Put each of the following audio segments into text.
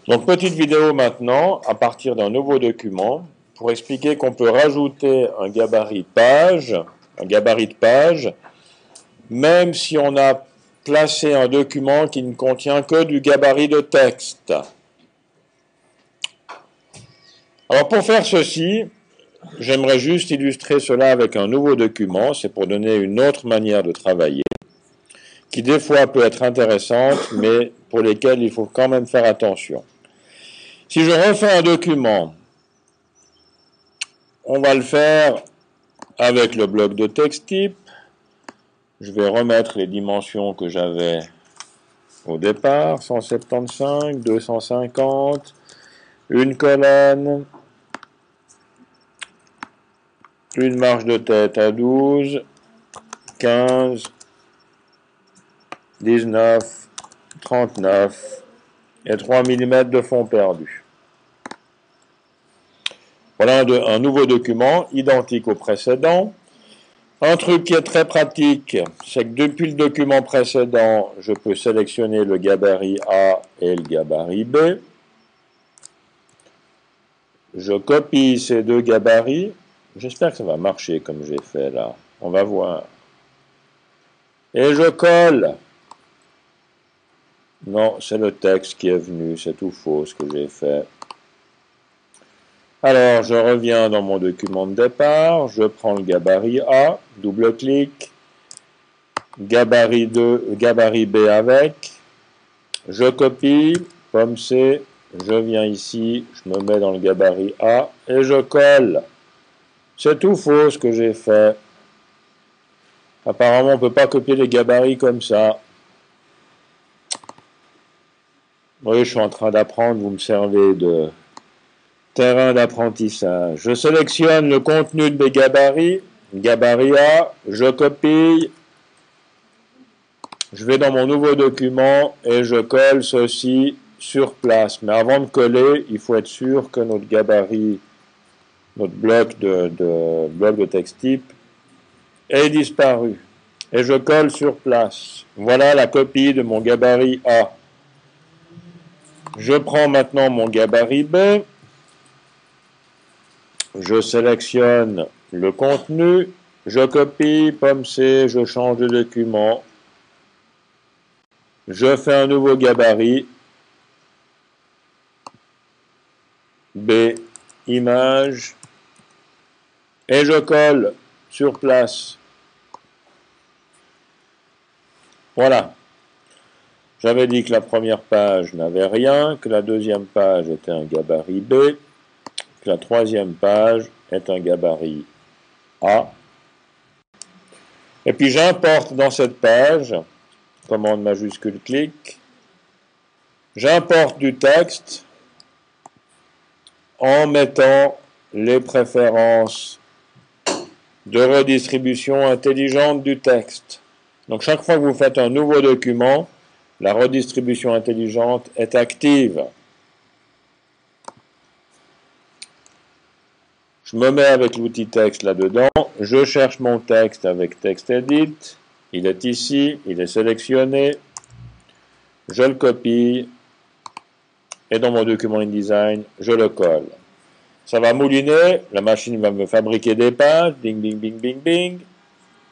Donc, petite vidéo maintenant, à partir d'un nouveau document, pour expliquer qu'on peut rajouter un gabarit de page, même si on a placé un document qui ne contient que du gabarit de texte. Alors, pour faire ceci, j'aimerais juste illustrer cela avec un nouveau document, c'est pour donner une autre manière de travailler, qui des fois peut être intéressante, mais pour lesquelles il faut quand même faire attention. Si je refais un document, on va le faire avec le bloc de texte type. Je vais remettre les dimensions que j'avais au départ, 175, 250, une colonne, une marge de tête à 12, 15, 19, 39 et 3 mm de fond perdu. Voilà un nouveau document identique au précédent. Un truc qui est très pratique, c'est que depuis le document précédent, je peux sélectionner le gabarit A et le gabarit B. Je copie ces deux gabarits. J'espère que ça va marcher comme j'ai fait là. On va voir. Et je colle. Non, c'est le texte qui est venu. C'est tout faux ce que j'ai fait. Alors, je reviens dans mon document de départ. Je prends le gabarit A. Double-clic. Gabarit B avec. Je copie. Pomme C. Je viens ici. Je me mets dans le gabarit A. Et je colle. C'est tout faux ce que j'ai fait. Apparemment, on ne peut pas copier les gabarits comme ça. Oui, je suis en train d'apprendre, vous me servez de terrain d'apprentissage. Je sélectionne le contenu de mes gabarits, gabarit A, je copie, je vais dans mon nouveau document et je colle ceci sur place. Mais avant de coller, il faut être sûr que notre gabarit, notre bloc de texte type est disparu. Et je colle sur place. Voilà la copie de mon gabarit A. Je prends maintenant mon gabarit B. Je sélectionne le contenu. Je copie, pomme C, je change de document. Je fais un nouveau gabarit. B, image. Et je colle sur place. Voilà. J'avais dit que la première page n'avait rien, que la deuxième page était un gabarit B, que la troisième page est un gabarit A. Et puis j'importe dans cette page, commande majuscule clic, j'importe du texte en mettant les préférences de redistribution intelligente du texte. Donc chaque fois que vous faites un nouveau document, la redistribution intelligente est active. Je me mets avec l'outil texte là-dedans. Je cherche mon texte avec TextEdit. Il est ici, il est sélectionné. Je le copie. Et dans mon document InDesign, je le colle. Ça va mouliner. La machine va me fabriquer des pages. Bing, bing, bing, bing, bing.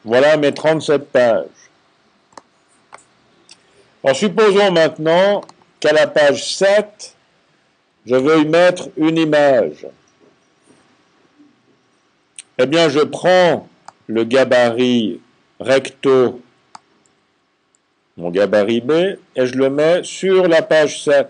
Voilà mes 37 pages. Alors, supposons maintenant qu'à la page 7, je veux y mettre une image. Eh bien, je prends le gabarit recto, mon gabarit B, et je le mets sur la page 7.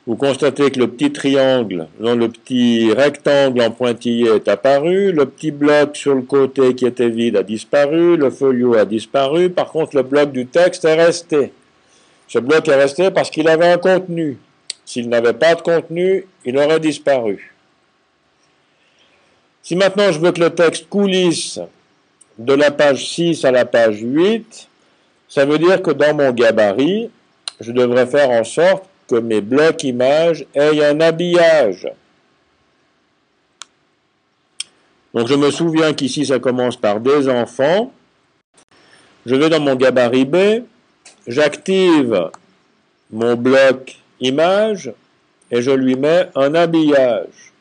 Vous constatez que le petit triangle, non, le petit rectangle en pointillé est apparu, le petit bloc sur le côté qui était vide a disparu, le folio a disparu, par contre le bloc du texte est resté. Ce bloc est resté parce qu'il avait un contenu. S'il n'avait pas de contenu, il aurait disparu. Si maintenant je veux que le texte coulisse de la page 6 à la page 8, ça veut dire que dans mon gabarit, je devrais faire en sorte que mes blocs images aient un habillage. Donc je me souviens qu'ici ça commence par des enfants. Je vais dans mon gabarit B, j'active mon bloc image et je lui mets un habillage.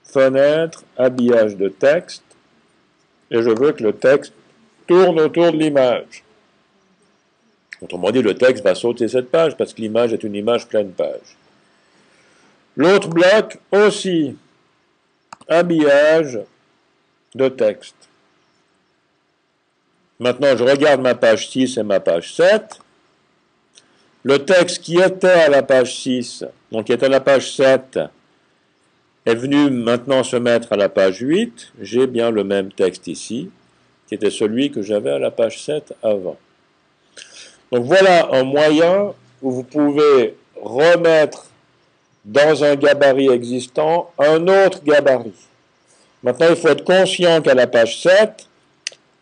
Fenêtre, habillage de texte, et je veux que le texte tourne autour de l'image. Autrement dit, le texte va sauter cette page parce que l'image est une image pleine page. L'autre bloc aussi, habillage de texte. Maintenant, je regarde ma page 6 et ma page 7. Le texte qui était à la page 6, donc qui était à la page 7, est venu maintenant se mettre à la page 8. J'ai bien le même texte ici, qui était celui que j'avais à la page 7 avant. Donc voilà un moyen où vous pouvez remettre dans un gabarit existant un autre gabarit. Maintenant, il faut être conscient qu'à la page 7,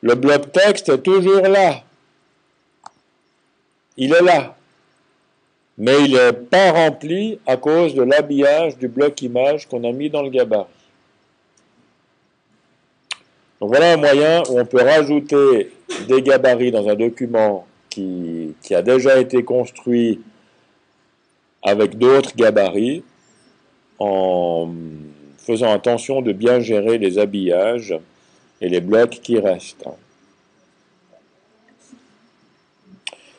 le bloc texte est toujours là. Il est là. Mais il n'est pas rempli à cause de l'habillage du bloc image qu'on a mis dans le gabarit. Donc voilà un moyen où on peut rajouter des gabarits dans un document qui a déjà été construit avec d'autres gabarits en faisant attention de bien gérer les habillages et les blocs qui restent.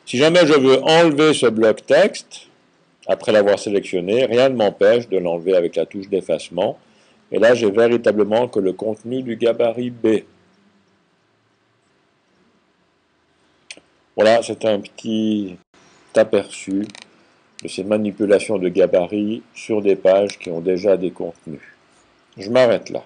Si jamais je veux enlever ce bloc texte, après l'avoir sélectionné, rien ne m'empêche de l'enlever avec la touche d'effacement. Et là, j'ai véritablement que le contenu du gabarit B. Voilà, c'est un petit aperçu de ces manipulations de gabarit sur des pages qui ont déjà des contenus. Je m'arrête là.